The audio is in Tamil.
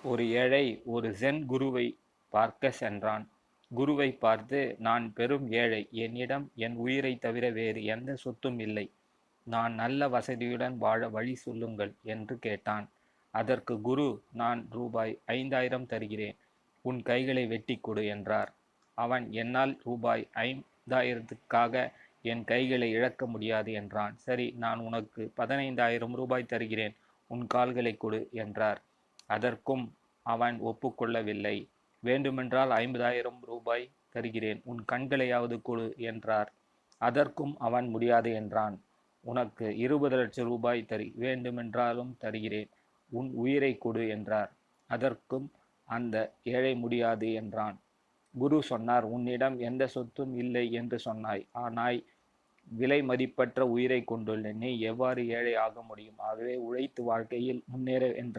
ஒரு ஏழை ஒரு ஜென் குருவை பார்க்க சென்றான். குருவை பார்த்து, நான் பெரும் ஏழை. என்னிடம் என் உயிரைத் தவிர வேறு எந்த சொத்தும் இல்லை. நான் நல்ல வசதியுடன் வாழ வழி சொல்லுங்கள் என்று கேட்டான். அதற்கு குரு, நான் ரூபாய் 5000 தருகிறேன். உன் கைகளை வெட்டிக் கொடு என்றார். அவன், என்னால் ரூபாய் 5000க்காக என் கைகளை இழக்க முடியாது என்றான். சரி, நான் உனக்கு 15,000 ரூபாய் தருகிறேன். உன் கால்களை கொடு என்றார். அதற்கும் அவன் ஒப்புக்கொள்ளவில்லை. வேண்டுமென்றால் 50,000 ரூபாய் தருகிறேன். உன் கண்களையாவது கொடு என்றார். அதற்கும் அவன் முடியாது என்றான். உனக்கு 20 லட்சம் ரூபாய் வேண்டுமென்றாலும் தருகிறேன். உன் உயிரை கொடு என்றார். அதற்கும் அந்த ஏழை முடியாது என்றான். குரு சொன்னார், உன்னிடம் எந்த சொத்தும் இல்லை என்று சொன்னாய். ஆனால் விலை மதிப்பற்ற உயிரை கொண்டுள்ள நீ எவ்வாறு ஏழை ஆக முடியும்? ஆகவே உழைத்து வாழ்க்கையில் முன்னேற என்றார்.